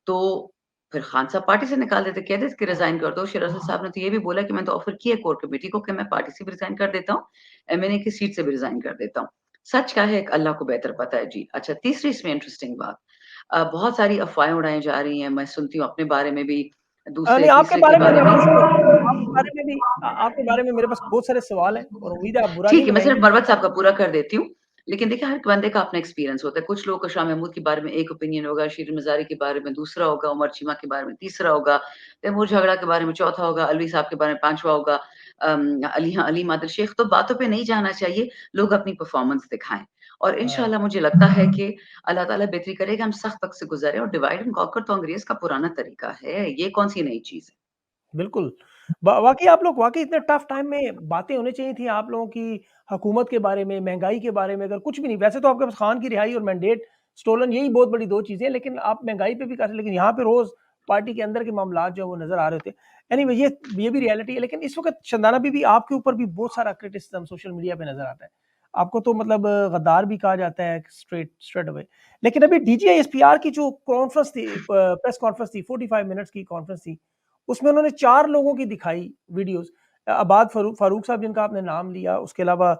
तो फिर खान साहब पार्टी से निकाल देते, कह देते कि रिज़ाइन कर दो। शेर अफ़ज़ल साहब ने तो ये भी बोला कि मैंने तो ऑफ़र किया है कोर कमेटी को कि मैं पार्टी से भी रिज़ाइन कर देता हूँ, एमएनए की सीट से भी रिज़ाइन कर देता हूँ। सच क्या है अल्लाह को बेहतर पता है जी। अच्छा तीसरी इसमें इंटरेस्टिंग बात बहुत सारी अफ़वाहें उड़ाई जा रही हैं, मैं सुनती हूँ अपने बारे में भी, दूसरे नहीं आपके तीसरे के बारे में बारे मैं में। पूछूँगा आपके बारे में भी आपके बारे में मेरे पास बहुत सारे सवाल हैं और उम्मीद है आप बुरा नहीं ठीक है, मैं सिर्फ़ मनाएँगे। मरवत साहब का पूरा कर देती हूँ। लेकिन देखिए, हर एक बंदे का अपना एक्सपीरियंस होता है। कुछ लोगों को शाह महमूद के बारे में एक ओपिनियन होगा, शीरीन मज़ारी के बारे में दूसरा होगा, उमर चीमा के बारे में तीसरा होगा, तैमूर झगड़ा के बारे में चौथा होगा, अलवी साहब के बारे में पाँचवाँ होगा, अली मादर शेख। तो बातों पे नहीं जाना चाहिए, लोग अपनी परफ़ॉर्मेंस दिखाएँ। और हाँ, इंशाअल्लाह मुझे लगता है कि अल्लाह ताला बेहतरी करेगा, हम सख्त वक़्त से गुज़रे और डिवाइड एंड कॉन्कर तो अंग्रेज़ का पुराना तरीका है, ये कौन-सी नई चीज़ है। बिल्कुल। वाक़ई आप लोग वाक़ई इतने टफ़ टाइम में बातें होनी चाहिए थी आप लोगों की हुकूमत के बारे में, महँगाई के बारे में अगर कुछ भी नहीं वैसे तो आपके पास खान की रिहाई और मैंडेट स्टोलन यही बहुत बड़ी 2 चीज़ें हैं, लेकिन आप महँगाई पे भी कर लेकिन यहाँ पे रोज़ पार्टी के अंदर के मामलात जो हैं वो नज़र आ रहे थे। एनीवे ये भी रियलिटी है लेकिन इस वक़्त शंदाना बीबी आपके ऊपर भी बहुत सारा क्रिटिसिज़्म सोशल मीडिया पे नज़र आता है। आपको तो मतलब गद्दार भी कहा जाता है स्ट्रेट अवे। लेकिन अभी डीजीआईएसपीआर की जो कॉन्फ्रेंस थी प्रेस कॉन्फ्रेंस थी 45 मिनट्स की कॉन्फ्रेंस थी उसमें उन्होंने 4 लोगों की दिखाई वीडियोज़ अबाद फ़ारूक साहब जिनका आपने नाम लिया, उसके अलावा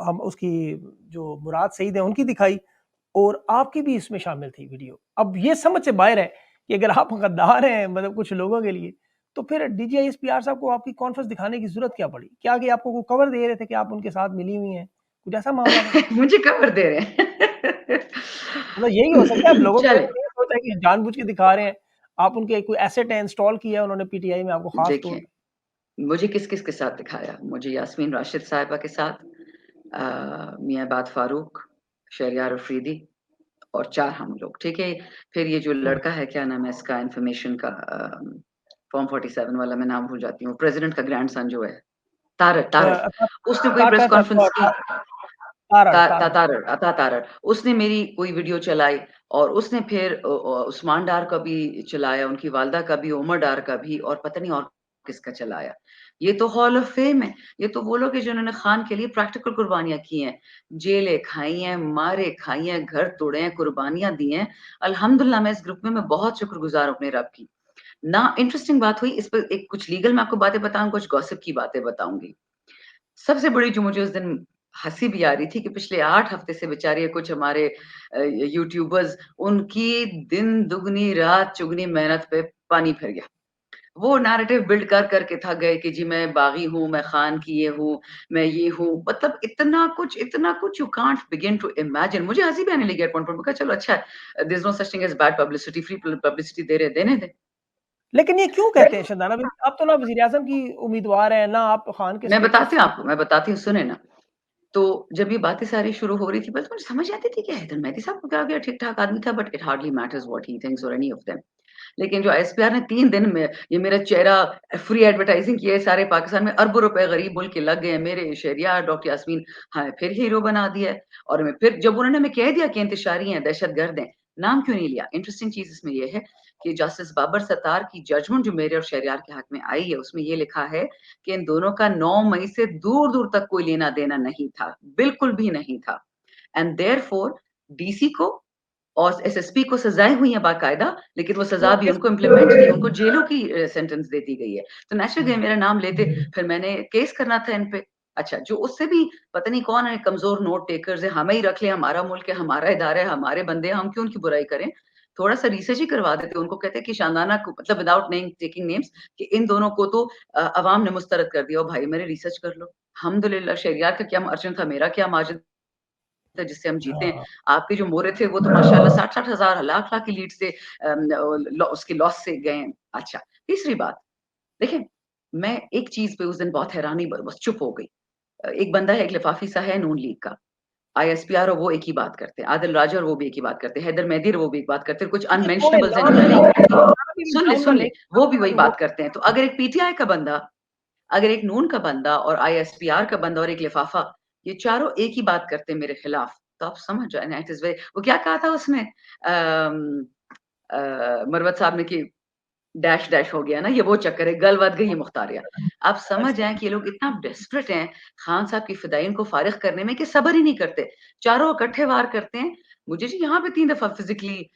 हम उसकी जो मुराद सईद हैं उनकी दिखाई और आपकी भी इसमें शामिल थी वीडियो। अब ये समझ से बाहर है कि अगर आप गद्दार हैं मतलब कुछ लोगों के लिए, तो फिर डीजीआईएसपीआर साहब को आपकी कॉन्फ्रेंस दिखाने की ज़रूरत क्या पड़ी? क्या कि आपको वो कवर दे रहे थे कि आप उनके साथ मिली हुई हैं? कुछ ऐसा मामला था? मुझे कवर दे रहे हैं। मतलब यही हो सकता है, अब लोगों का चलें, ये सोच है कि जानबूझ के दिखा रहे हैं, आप उनके कोई एसेट है, इंस्टॉल किया है उन्होंने पीटीआई में आपको खास तौर देखें, पे। मुझे किस-किस के साथ दिखाया, मुझे यास्मीन राशिद साहिबा के साथ मियाँ अबाद फ़ारूक, शहरयार अफ़रीदी और 4 हम लोग, ठीक है? फिर ये जो हुँ। लड़का है, क्या नाम है इसका इन्फॉर्मेशन का फ़ॉर्म 47 वाला मैं नाम भूल जाती हूँ, प्रेज़िडेंट का ग्रैंडसन जो है, तारड़ अ, तारड़, अता उसने कोई ता ता प्रेस ता कॉन्फ्रेंस ता की ता तारड़ ता ता तारड़। तारड़ अता तारड़, उसने मेरी कोई वीडियो चलाई और उसने फिर उस्मान डार का भी चलाया, उनकी वालिदा का भी, उमर डार का भी और पता नहीं और किसका चलाया। ये तो हॉल ऑफ फेम है, ये तो वो लोग हैं जिन्होंने खान के लिए प्रैक्टिकल कुर्बानियाँ की हैं, जेलें खाई हैं, मारें खाई हैं, घर तोड़े हैं, कुर्बानियाँ दी हैं। अल्हम्दुलिल्लाह मैं इस ग्रुप में मैं बहुत शुक्रगुज़ार हूँ अपने रब की। ना इंटरेस्टिंग बात हुई इस पर एक कुछ लीगल मैं आपको बातें बताऊँ, कुछ गॉसिप की बातें बताऊँगी। सबसे बड़ी जो मुझे उस दिन हँसी भी आ रही थी कि पिछले 8 हफ्ते से बेचारे कुछ हमारे यूट्यूबर्स उनकी दिन दुगनी रात चुगनी मेहनत पे पानी फिर गया। वो नैरेटिव बिल्ड कर के थक गए कि जी मैं बागी हूँ, मैं खान की ये हूँ, मैं ये हूँ। मतलब इतना कुछ you can't begin to imagine मुझे हँसी भी आने लगी एट पॉइंट पे। मैंने कहा चलो अच्छा है, there is no such thing as bad publicity, free publicity दे रहे हैं, देने दें। लेकिन ये क्यों कहते हैं शहज़ादा बीबी? आप तो ना वज़ीर-ए-आज़म की उम्मीदवार हैं, ना आप खान के स्टेटस मैं बताती हूँ, सुने ना। तो जब ये बातें सारी शुरू हो रही थी, बस मुझे समझ आती थी कि हैदर मेहदी साहब को क्या हो गया, ठीक-ठाक आदमी था, but it hardly matters what he thinks और एनी ऑफ देम। लेकिन जो एसपीआर ने 3 दिन में ये मेरा चेहरा फ्री एडवर्टाइज़िंग किया है सारे पाकिस्तान में, अरबों रुपए गरीब मुल्क के लग गए हैं, मेरे शहरियार डॉक्टर यास्मीन हाँ, फिर हीरो बना दिया है और मैं फिर जब उन्होंने हमें कह दिया कि इंतशारी हैं, दहशतगर्द हैं, नाम क्यों नहीं लिया? इंटरेस्टिंग चीज़ इसमें ये है कि जस्टिस बाबर सत्तार की जजमेंट जो मेरे और शहरियार के हक में आई है, उसमें ये लिखा है कि इन दोनों का 9 मई से दूर-दूर तक कोई लेना-देना नहीं था, बिल्कुल भी नहीं था। एंड देयरफॉर डीसी को और एसएसपी को सज़ाएँ हुई हैं बाकायदा, लेकिन वो तो सज़ा भी इस उनको इम्प्लीमेंट नहीं, उनको जेलों की सेंटेंस दे दी गई है। तो नेचुरली ये हुँ। मेरा नाम लेते, फिर मैंने केस करना था इन पे। अच्छा, जो उससे भी पता नहीं कौन है कमज़ोर नोट टेकर्स हैं, हमें ही रख लें, हमारा मुल्क है, हमारा इदारा है, हमारे बंदे हैं, हम क्यों उनकी बुराई करें? थोड़ा-सा रिसर्च ही करवा देते, उनको कहते हैं कि शानदाना को मतलब विदाउट नेम टेकिंग नेम्स कि इन दोनों को तो अवाम ने मुस्तरद कर दिया। ओ भाई मेरे रिसर्च कर लो। अल्हम्दुलिल्लाह शहरियार का क्या मार्जिन था, मेरा क्या मार्जिन था जिससे हम जीते हैं। हाँ। आपके जो मोरे थे वो तो माशाल्लाह 60-60 हज़ार लाख-लाख की लीड से उसके लॉस से गए हैं। अच्छा, तीसरी बात, देखिए मैं एक चीज़ पे उस दिन बहुत हैरानी ब बस चुप हो गई। एक बंदा है, एक लिफाफी सा है नून लीग का। आईएसपीआर और वो एक ही बात करते हैं। आदिल राजा और वो भी एक ही बात करते हैं। हैदर मेहदी और वो भी एक बात करते हैं। कुछ ये थोड़े अनमेंशनेबल्स हैं जो नाम मैं नहीं करती। शहज़ादा बीबी नाम ना सुन ले, लें, वो भी आपका वही जो वो बात करते हैं। तो अगर एक पीटीआई का बंदा अगर एक नून का बंदा और आईएसपीआर का बंदा और एक लिफाफा, ये चारों एक ही बात करते हैं मेरे खिलाफ, तो आप समझ जाए ना, इट इज़ वेरी, वो क्या कहा था उसने मरवत साहब ने कि डैश डैश हो गया ना, ये वो चक्कर है, गल वध गई है मुख्तारिया। आप समझ अच्छा। जाएँ कि ये लोग इतना डेस्परेट हैं, खान साहब की फिदायीन को फारिग करने में कि सब्र ही नहीं करते। चारों इकट्ठे वार करते हैं। मुझे जी यहाँ पे 3 दफ़ा फिज़िकली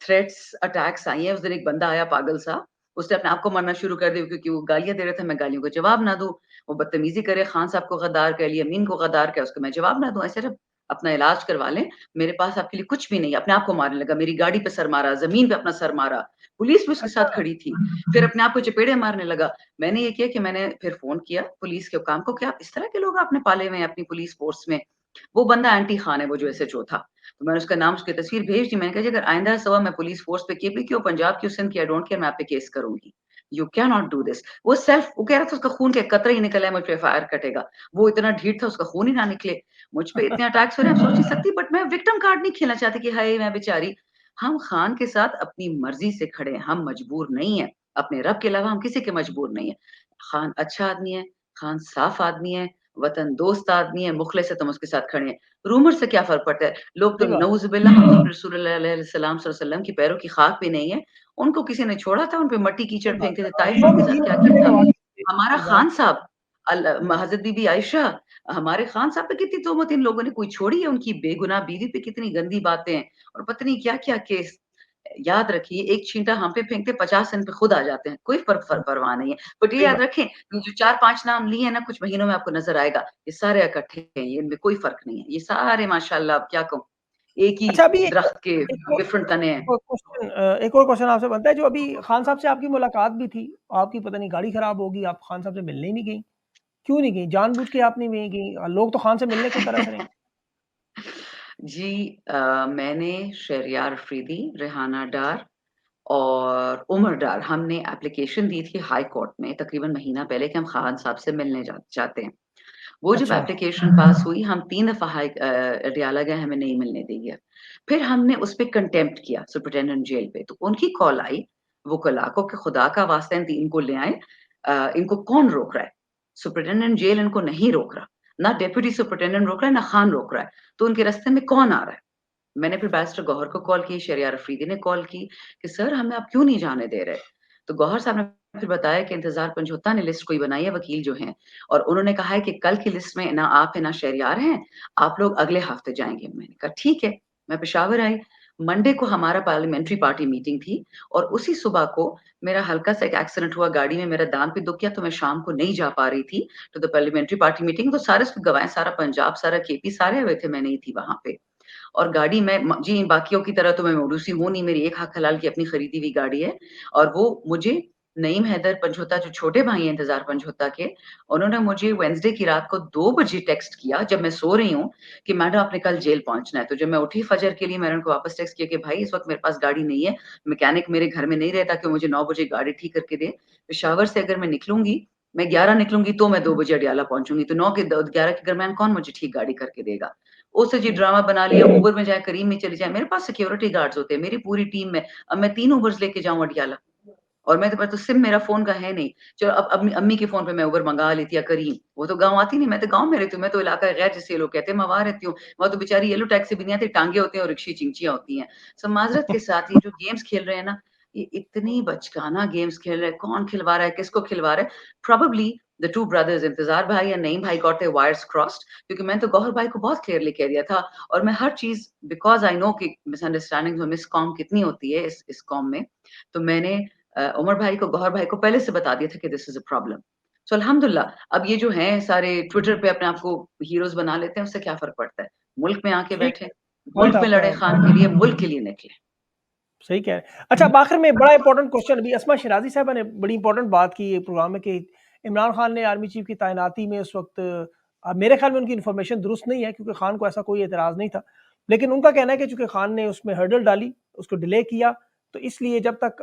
थ्रेट्स, अटैक्स आई हैं। उस दिन एक बंदा आया पागल सा, उसने अपने आप को मारना शुरू कर दिया क्योंकि वो गालियाँ दे रहा था, मैं गालियों का जवाब ना दूँ। वो बदतमीज़ी करे, खान साहब को गद्दार कहे, अली अमीन को गद्दार कहे, उसको मैं जवाब ना दूँ। ऐसे जब अपना इलाज करवा लें, मेरे पास आपके लिए कुछ भी नहीं है। अपने आप को मारने लगा, मेरी गाड़ी पे सर मारा, ज़मीन पे अपना सर मारा। पुलिस भी उसके साथ अच्छा। खड़ी थी। फिर अपने आप को चपेड़े मारने लगा। मैंने ये किया कि मैंने फिर फ़ोन किया पुलिस के हुकाम को, क्या इस तरह के लोग आपने पाले हुए हैं अपनी पुलिस फ़ोर्स में? वो बंदा एंटी खान है, वो जो एसएचओ था। तो मैंने उसका नाम, उसकी तस्वीर भेज दी। मैंने कहा जी अगर आइंदा ऐसा हुआ मैं पुलिस फ़ोर्स पे केपी की हो, पंजाब की हो, सिंध की, आई डोंट केयर, मैं आप पे केस करूँगी। You can not do this. वो कह रहा था उसका खून का एक कतरा ही निकला है, मुझ पे एफआईआर कटेगा। वो इतना ढीठ था उसका खून ही ना निकले। मुझ पे इतने अटैक्स हो रहे हैं, आप सोच नहीं सकती, बट मैं विक्टिम कार्ड नहीं खेलना चाहती कि हाय मैं बेचारी। हम खान के साथ अपनी मर्ज़ी से खड़े हैं, हम मजबूर नहीं हैं। अपने रब के अलावा हम किसी के मजबूर नहीं हैं। खान अच्छा आदमी है, खान साफ आदमी है, वतन दोस्त आदमी है, मुखलिस है, तो हम उसके साथ खड़े हैं। रूमर से क्या फ़र्क पड़ता है? लोग तो सही बात। नऊज़ुबिल्लाह, हम तो रसूलुल्लाह सल्लल्लाहु अलैहि वसल्लम की पैरों की खाक भी नहीं है। उनको किसी ने छोड़ा था, उन पे मट्टी कीचड़ सही बात फेंकते है। थे, ताइफ में लोग उनके साथ दीन क्या-क्या दुनिया के था। हवाले से हमारा इल्ज़ाम। खान साहब हज़रत बीबी आयशा, हमारे खान साहब पे कितनी तोहमत इन लोगों ने कोई छोड़ी है, उनकी बेगुनाह बीवी पे कितनी गंदी बातें हैं और पता नहीं क्या-क्या केस। याद रखिए, एक छींटा हम पे फेंकते 50 इन पे खुद आ जाते हैं, कोई परवाह नहीं है। बट ये सही याद बात। रखें, ये जो 4-5 नाम लिए हैं ना, कुछ महीनों में आपको नज़र आएगा, ये सारे इकट्ठे हैं, ये इनमें कोई फ़र्क नहीं है। ये सारे माशाअल्लाह अब क्या कहूँ, एक ही अच्छा, अभी एक दरख्त के एक और डिफरेंट तने हैं। एक और क्वेश्चन आपसे बनता है, जो अभी खान साहब से आपकी मुलाकात भी थी, आपकी पता नहीं गाड़ी खराब होगी, आप खान साहब से मिलने ही नहीं गईं। क्यों नहीं गईं? जानबूझ के आप नहीं वहीं गईं? लोग तो खान से मिलने को तरस रहे हैं। जी मैंने शहरयार अफरीदी, रेहाना डार और उमर डार, हमने एप्लीकेशन दी थी हाई कोर्ट में तकरीबन महीना पहले कि हम खान साहब से मिलने चाहते हैं। वो जब अच्छा। एप्लीकेशन पास हुई, हम 3 दफ़ा अडयाला गए, हमें नहीं मिलने दी गया। फिर हमने उस पे कंटेम्प्ट किया सुपरिटेंडेंट जेल पे, तो उनकी कॉल आई वुकला को कि खुदा का वास्ता इन 3 को ले आएँ, इनको कौन रोक रहा है? सुपरिटेंडेंट जेल इनको नहीं रोक रहा, ना डेप्यूटी सुपरिटेंडेंट रोक रहा है, ना खान रोक रहा है, तो उनके रास्ते में कौन आ रहा है? मैंने फिर बैरिस्टर गौहर को कॉल की, शहरयार अफरीदी ने कॉल की कि सर हमें आप क्यों नहीं जाने दे रहे? तो गौहर साहब ने फिर बताया कि इंतज़ार पंजोता ने लिस्ट कोई बनाई है, वकील जो हैं, और उन्होंने कहा है कि कल की लिस्ट में ना आप हैं, ना शहरयार हैं, आप लोग अगले हफ्ते जाएँगे। मैंने कहा ठीक है, मैं पेशावर आई। मंडे को हमारा पार्लियामेंट्री पार्टी मीटिंग थी और उसी सुबह को मेरा हल्का-सा एक एक्सीडेंट हुआ, गाड़ी में मेरा दाँत भी दुख गया, तो मैं शाम को नहीं जा पा रही थी to the parliamentary party meeting. तो सारे उसके गवाह, सारा पंजाब, सारा केपी, सारे आए हुए थे, मैं नहीं थी वहाँ पे। और गाड़ी में जी, बाकियों की तरह तो मैं मौरूसी हूँ नहीं, मेरी एक हक हलाल की अपनी खरीदी हुई गाड़ी है और वो मुझे नईम हैदर पंजोता, जो छोटे भाई हैं इंतज़ार पंजोता के, उन्होंने मुझे वेडनेसडे की रात को 2 बजे टेक्स्ट किया जब मैं सो रही हूँ कि मैडम आपने कल जेल पहुँचना है। तो जब मैं उठी फजर के लिए, मैंने उनको वापस टेक्स्ट किया कि भाई इस वक़्त मेरे पास गाड़ी नहीं है, मैकेनिक मेरे घर में नहीं रहता कि मुझे 9 बजे गाड़ी ठीक करके दे। पेशावर से अगर मैं निकलूँगी, मैं 11 निकलूँगी तो मैं 2 बजे अडयाला पहुँचूँगी, तो 9 के द 11 के दरमियान कौन मुझे ठीक गाड़ी करके देगा? उससे जी जी। ड्रामा बना लिया, उबर में जाए, करीम में चली जाए, मेरे पास सिक्योरिटी गार्ड्स होते हैं, मेरी पूरी टीम है। अब मैं 3 उबर्स लेके जाऊँ अडयाला और मैं तो पर तो सिम मेरा फ़ोन का है नहीं। चलो अब अम्मी अम्मी के फ़ोन पे मैं उबर मँगा लेती या करीम, वो तो गाँव आती नहीं, मैं तो गाँव में रहती हूँ, मैं तो इलाका गैर जिसे ये लोग कहते हैं, मैं वहाँ रहती हूँ। वहाँ तो बेचारी येलो टैक्सी भी नहीं आती, टाँगे होते हैं और रिक्शे चिंचियाँ होती हैं। सो माज़रत के साथ ये जो गेम्स खेल रहे हैं ना, ये इतनी बचकाना गेम्स खेल रहे हैं, कौन खिलवा रहा है, किसको खिलवा रहा है? प्रोबेबली द 2 ब्रदर्स इंतज़ार भाई या नईम भाई गॉट देयर वायर्स क्रॉस्ड, क्योंकि मैंने तो गौहर भाई को बहुत क्लियरली कह दिया था और मैं हर चीज़, बिकॉज़ आई नो कि मिसअंडरस्टैंडिंग्स और मिसकॉम कितनी होती है इस कौम में, तो मैंने उमर भाई को, गौहर भाई को पहले से बता दिया था कि दिस इज़ अ प्रॉब्लम। सो अल्हम्दुलिल्लाह अब ये जो हैं सारे ट्विटर पे अपने आप को हीरोज़ बना लेते हैं, उससे क्या फ़र्क पड़ता है? मुल्क में आके ठीक बैठे, है, पॉइंट मुल्क में आपका लड़े खान के लिए, मुल्क के लिए निकले। सही कह रहे हैं। अच्छा, अब आखिर में बड़ा इंपॉर्टेंट क्वेश्चन, अभी अस्मा शिराज़ी साहिबा ने बड़ी इंपॉर्टेंट बात की है प्रोग्राम में कि इमरान खान ने आर्मी चीफ की तैनाती में उस वक़्त, मेरे ख़्याल में उनकी इन्फॉर्मेशन दुरुस्त नहीं है क्योंकि खान को ऐसा कोई एतराज़ नहीं था। लेकिन उनका कहना है कि चूँकि खान ने उसमें हर्डल डाली, उसको डिले किया, तो इसलिए जब तक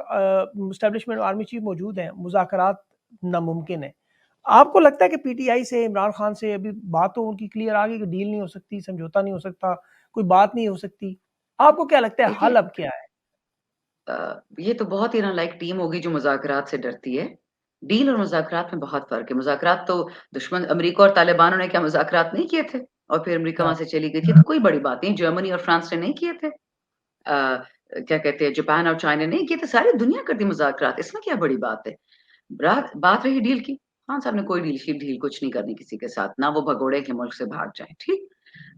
एस्टेब्लिशमेंट आर्मी चीफ मौजूद हैं, मुज़ाकरात नामुमकिन है। आपको लगता है कि पीटीआई से, इमरान खान से अभी बात तो उनकी क्लियर आ गई कि डील नहीं हो सकती, समझौता नहीं हो सकता, कोई बात नहीं हो सकती। आपको क्या लगता है हल देखिए, अब क्या है? ये तो बहुत ही नालायक टीम होगी जो मुज़ाकरात से डरती है। डील और मुज़ाकरात में बहुत फ़र्क है। मुज़ाकरात तो दुश्मन अमेरिका और तालिबानों ने क्या मुज़ाकरात नहीं किए थे? और फिर अमेरिका हाँ, वहाँ से चली गई थी, तो कोई बड़ी बात नहीं। जर्मनी और फ्रांस ने नहीं किए थे। क्या कहते हैं, जापान और चाइना ने नहीं किए थे, सारी दुनिया करती मुज़ाकरात, इसमें क्या बड़ी बात है? बात रही डील की, खान साहब ने कोई डील कुछ नहीं करनी किसी के साथ, ना वो भगोड़े के मुल्क से भाग जाएँ, ठीक?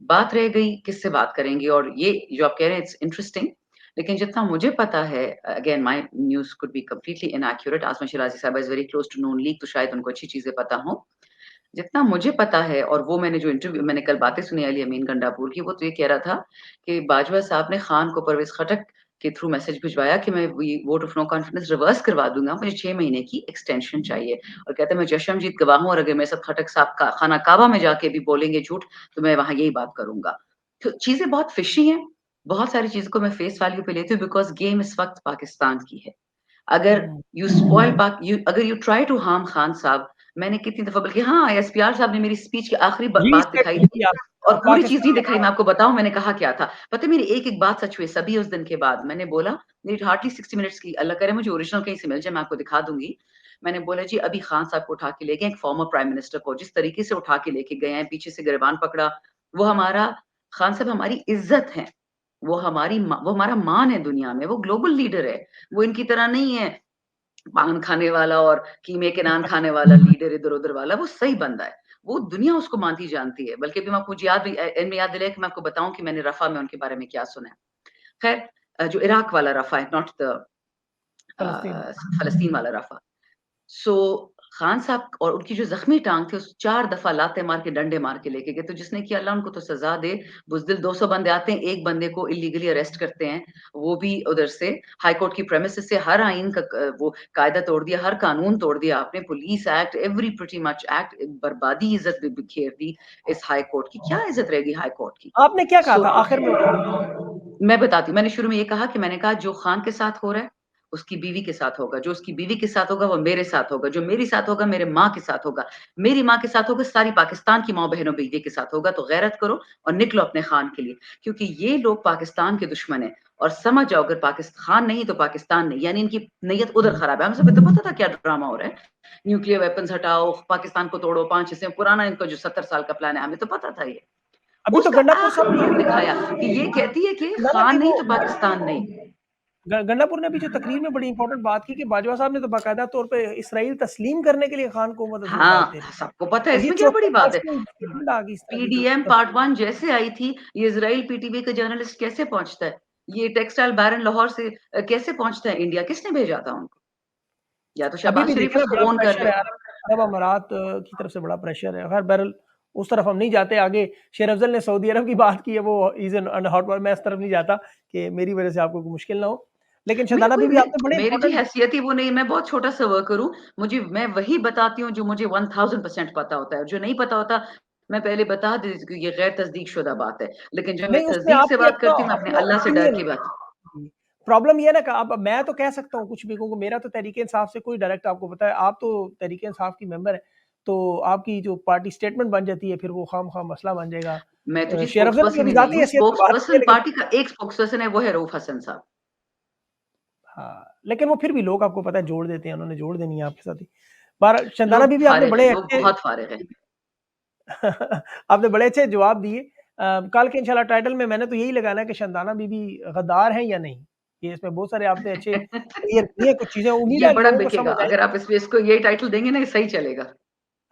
बात रह गई किससे बात करेंगे, और ये जो आप कह रहे हैं इट्स इंटरेस्टिंग, लेकिन जितना मुझे पता है, again my news could be completely inaccurate, Azma Shirazi sahiba is very close to Noon League, तो शायद उनको अच्छी चीज़ें पता हों। जितना मुझे पता है, और वो मैंने कल बातें सुनी अली अमीन गंडापुर की, वो तो ये कह रहा था कि बाजवा साहब ने खान को परवेज़ खटक के थ्रू मैसेज भिजवाया कि मैं ये vote of no confidence reverse करवा दूँगा, मुझे 6 महीने की एक्सटेंशन चाहिए, और कहते हैं मैं चशमदीद गवाह हूँ, और अगर मेरे साथ खटक साहब का खाना काबा में जाके भी बोलेंगे झूठ, तो मैं वहाँ यही बात करूँगा। तो चीज़ें बहुत फिशी हैं, बहुत सारी चीज़ों को मैं फेस वैल्यू पे लेती हूँ, बिकॉज़ गेम इस वक़्त पाकिस्तान की है। अगर हुँ, you try to harm Khan साहब, मैंने कितनी दफ़ा, बल्कि हाँ, एसपीआर साहब ने मेरी स्पीच की आखिरी बात रीसेट दिखाई की थी, थी और आपने पूरी चीज़ नहीं पाकिस्तान दिखाई, मैं आपको बताऊँ मैंने कहा क्या था। पता है मेरी एक-एक बात सच हुई सभी उस दिन के बाद। मैंने बोला, मेरी हार्डली 60 मिनट्स की, अल्लाह करे मुझे ओरिजिनल कहीं से मिल जाए, मैं आपको दिखा दूँगी। मैंने बोला जी अभी खान साहब को उठा के ले गए, एक फॉर्मर प्राइम मिनिस्टर को जिस तरीके से उठा के लेके गए हैं, पीछे से गिरबान पकड़ा, वो हमारा खान साहब हमारी इज़्ज़त हैं। वो हमारा मान है दुनिया में, वो ग्लोबल लीडर है। वो इनकी तरह नहीं है, पान खाने वाला और कीमे के नान खाने वाला लीडर इधर-उधर वाला, वो सही बंदा है। वो दुनिया उसको मानती जानती है। बल्कि अभी मैं आपको मुझे याद भी इनमें याद दिलाया कि मैं आपको बताऊँ कि मैंने रफ़ा में उनके बारे में क्या सुना है। ख़ैर, जो इराक वाला रफ़ा है, नॉट द फ़लस्तीन। फ़लस्तीन वाला रफ़ा। सो खान साहब और उनकी जो ज़ख्मी टाँग थी, उस 4 दफ़ा लातें मार के, डंडे मार के लेके गए, तो जिसने किया अल्लाह उनको तो सज़ा दे। बुज़दिल 200 बंदे आते हैं, एक बंदे को इल्लीगली अरेस्ट करते हैं, वो भी उधर से हाई कोर्ट की प्रेमिसेस से। हर आइन का वो कायदा तोड़ दिया, हर कानून तोड़ दिया आपने, police act, every pretty much act, बर्बादी इज़्ज़त बिखेर दी इस हाई कोर्ट की। क्या इज़्ज़त रहेगी हाई कोर्ट की? आपने क्या कहा सो था आखिर में? मैं बताती हूँ, मैंने शुरू में ये कहा कि मैंने कहा जो खान के साथ हो रहा है, उसकी बीवी के साथ होगा, जो उसकी बीवी के साथ होगा वो मेरे साथ होगा, जो मेरे साथ होगा मेरे माँ के साथ होगा, मेरी माँ के साथ होगा, सारी पाकिस्तान की माँ-बहनों बेटे के साथ होगा। तो गैरत करो और निकलो अपने खान के लिए, क्योंकि ये लोग पाकिस्तान के दुश्मन हैं, और समझ जाओ अगर खान नहीं तो पाकिस्तान नहीं, यानी इनकी नीयत उधर खराब है। हमें सबको तो पता था क्या ड्रामा हो रहा है, न्यूक्लियर वेपन्स हटाओ, पाकिस्तान को तोड़ो, 5 हिस्से में, पुराना इनका जो 70 साल का प्लान है, हमें तो पता था ये। अभी तो उसका गंडापुर साहब आखिरी ने रूप दिखाया कि ये कहती है कि ना कि खान नहीं वो तो पाकिस्तान नहीं। गंडापुर ने भी जो तकरीर में बड़ी इंपॉर्टेंट बात की कि बाजवा साहब ने तो बाकायदा तौर पे इसराइल तस्लीम करने के लिए खान को मदद हाँ, देते रहे, सबको पता है और ये इसमें क्या बड़ी 74 बात साल है। से स्टेटमेंट आ गई इस तरह की जो पीडीएम पार्ट 1 जैसे आई थी, ये इज़राइल पीटीवी का जर्नलिस्ट कैसे पहुँचता है? ये टेक्सटाइल बैरन लाहौर से कैसे पहुँचता है इंडिया? किसने भेजा था उनको? या तो अभी शहबाज भी शरीफ देखें ना उसको बड़ा ओन कर प्रेशर ले। है, अरब अरब अमारात की तरफ से बड़ा प्रेशर है। खैर बहरहाल उस तरफ हम नहीं जाते आगे। शेर अफ़ज़ल ने सऊदी अरब की बात की है, वो इज़ एन हॉट वन, मैं इस तरफ नहीं जाता कि मेरी वजह से आपको कोई मुश्किल ना हो। लेकिन मेरी शंदाना कोई बीबी मे आपने बड़े मेरी जी इंपॉर्टेंट हैसियत ही वो नहीं, मैं बहुत छोटा-सा वर्कर हूँ। मैं वही बताती हूँ जो मुझे 1000% पता होता है। जो नहीं पता होता, मैं पहले बता देती हूँ कि ये गैर तस्दीकशुदा बात है। लेकिन जब मैं नहीं, उसमें तस्दीक से आपकी बात अपना करती हूँ, मैं अपने अपना अल्लाह से डर ओपिनियन के बात। जी, प्रॉब्लम ये है ना कि अब मैं तो कह सकता हूँ कुछ भी, क्योंकि मेरा तो तहरीक-ए-इंसाफ से कोई डायरेक्ट आपको पता है, आप तो तहरीक-ए-इंसाफ की मेंबर हैं, तो आपकी जो पार्टी स्टेटमेंट बन जाती है, फिर वो खाम-खा मसला बन जाएगा। मैं तो जी शेर अफ़ज़ल की स्पोक्सपर्सन अभी ही नहीं ज़ाती हूँ, हैसियत पे बात की है, स्पोक्सपर्सन लेकिन पार्टी का एक स्पोक्सपर्सन है, वो है रऊफ़ हसन साहब। हाँ, लेकिन वो फिर भी लोग आपको पता है जोड़ देते हैं, उन्होंने जोड़ देनी है आपके साथ ही। बहरहाल शंदाना लोग बीबी आपने फारिग हैं, बड़े लोग अच्छे बहुत फारिग हैं। आपने बड़े अच्छे जवाब दिए। कल के इंशाल्लाह टाइटल में मैंने तो यही लगाना है कि शंदाना बीबी गद्दार हैं या नहीं? ये इसमें बहुत सारे आपने अच्छे क्लियर किए कुछ चीज़ें, उम्मीद ये है बड़ा लोगों को बिकेगा, समझ अगर आएँगी। आप इसको ये टाइटल देंगे ना, ये सही चलेगा।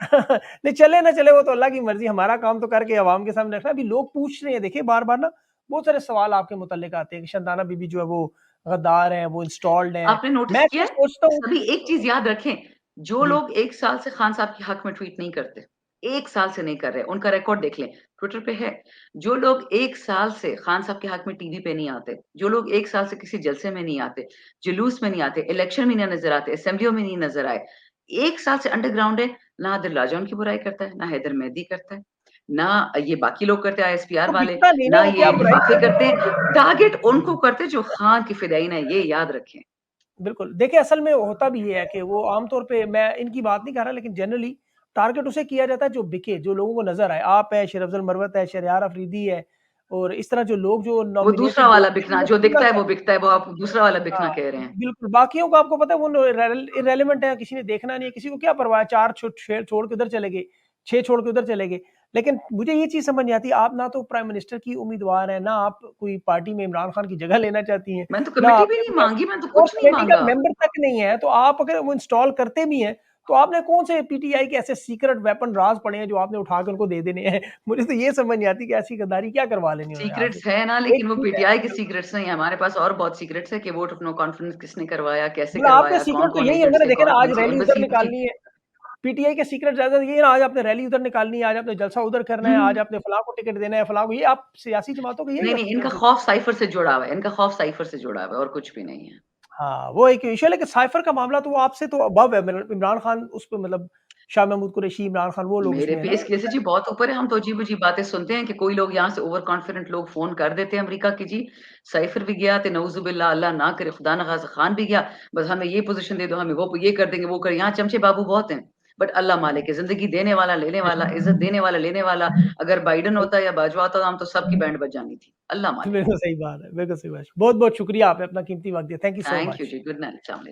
नहीं चले ना चले वो तो अल्लाह की मर्ज़ी, हमारा काम तो करके अवाम के सामने रखना है। अभी लोग पूछ रहे हैं, देखिए बार-बार ना बहुत सारे सवाल आपके मुतल्लिक आते हैं कि शंदाना बीबी जो है वो गद्दार हैं, वो इंस्टॉल्ड हैं। आपने नोटिस मैं किया अक्सर है? सोचता हूँ सभी एक चीज़ याद रखें, जो जी, लोग 1 साल से खान साहब के हक में ट्वीट नहीं करते, 1 साल से नहीं कर रहे, उनका रिकॉर्ड देख लें, ट्विटर पे है। जो लोग 1 साल से खान साहब के हक में टीवी पे नहीं आते, जो लोग 1 साल से किसी जलसे में नहीं आते, जुलूस में नहीं आते, इलेक्शन में नहीं नज़र आते, असेंबलियों में नहीं नज़र आए, 1 साल से अंडरग्राउंड है, ना आदिल राजा उनकी बुराई करता है, ना हैदर मेहदी करता है, ना ये बाकी लोग करते हैं आईएसपीआर वो वाले, दिखता नहीं ना, ना वो ये क्या बुराई लिफाफे कर करते हैं, टारगेट उनको करते हैं जो जी। खान की फिदायीन है, ये याद रखें। बिल्कुल, देखिए असल में होता भी ये है कि वो आम तौर पे, मैं इनकी बात नहीं कर रहा, लेकिन जनरली टारगेट उसे किया जाता है जो बिके, जो लोगों को नज़र आए। आप हैं, शेर अफ़ज़ल मरवत है, शहरयार अफ़रीदी है, और इस तरह जो लोग जो वो दूसरा नॉमिनेटेड वाला होते हैं बिकना, वो जो सिंगल दिखता है है। वो बिकता है, वो आप दूसरा वाला बिकना हाँ, कह रहे हैं। बिल्कुल, बाकियों को आपको पता है वो नो इर्रेलेवेंट है, किसी ने देखना नहीं है, किसी को क्या परवाह है, 4 6 छोड़ के उधर चले गए, 6 छोड़ के उधर चले गए। लेकिन मुझे ये चीज़ समझ नहीं आती, आप ना तो प्राइम मिनिस्टर की उम्मीदवार हैं, ना आप कोई पार्टी में इमरान खान की जगह लेना चाहती हैं, मैंने तो ना कमेटी भी आपने नहीं कोई माँगी, मैंने तो कोर कुछ नहीं कमेटी का माँगा। मेंबर तक नहीं है, तो आप अगर वो इंस्टॉल करते भी हैं, तो आपने कौन से पीटीआई के ऐसे सीक्रेट वेपन राज़ पड़े हैं जो आपने उठा के उनको दे देने हैं? मुझे तो ये समझ नहीं आती कि ऐसी गद्दारी क्या करवा लेनी उन्होंने आपसे? सीक्रेट्स है ना, एक लेकिन वो चीज़ है पीटीआई के सीक्रेट्स नहीं है, हमारे पास और बहुत सीक्रेट्स है कि वोट ऑफ नो कॉन्फिडेंस किसने करवाया, कैसे मतलब आपके करवाया, सीक्रेट तो कौन-कौन यही एजेंट होंगे ना, थे, देखे ना आज कौन-कौन सी रैली उधर एम्बेसी थी। निकालनी है, पीटीआई के सीक्रेट ज़्यादा ये है ना, आज आपने रैली उधर निकालनी है, आज आपने जलसा उधर करना है, आज हुँ। आपने फलाँ को टिकट देना है, फलाँ को ये आप सियासी जमातों के यही नहीं, नहीं, होते हैं इनका सीक्रेट। खौफ साइफ़र से जुड़ा हुआ है, इनका खौफ साइफ़र से जुड़ा हुआ है और कुछ भी नहीं है। हाँ, वो एक इश्यू है लेकिन साइफ़र का मामला तो वो आपसे तो अबव है मतलब इमरान खान उस पे मतलब शाह महमूद कुरैशी, इमरान खान वो लोग मेरे उसमें है पे ना? इसकी वजह से जी बहुत ऊपर है, हम तो अजीब-अजीब बातें सुनते हैं कि कोई लोग यहाँ से ओवर कॉन्फिडेंट लोग फ़ोन कर देते हैं अमेरिका की जी, साइफ़र भी गया ते नऊज़ुबिल्लाह अल्लाह ना करे, खुदा ना ख़ास्ता ख़ान भी गया, बस हमें ये पोज़ीशन दे दो, हमें वो ये कर देंगे, वो कर यहाँ चमचे बाबू बहुत हैं। बट अल्लाह मालिक है, ज़िंदगी देने वाला, लेने वाला, इज़्ज़त देने वाला, लेने वाला, अगर बाइडेन होता या बाजवा होता, हम तो सबकी बैंड बज जानी थी। अल्लाह मालिक है। बिल्कुल सही बात है, बिल्कुल सही बात है। बहुत-बहुत शुक्रिया आपने अपना कीमती वक़्त दिया। Thank you so thank you much. जी, गुड नाइट, अस्सलाम वालेकुम।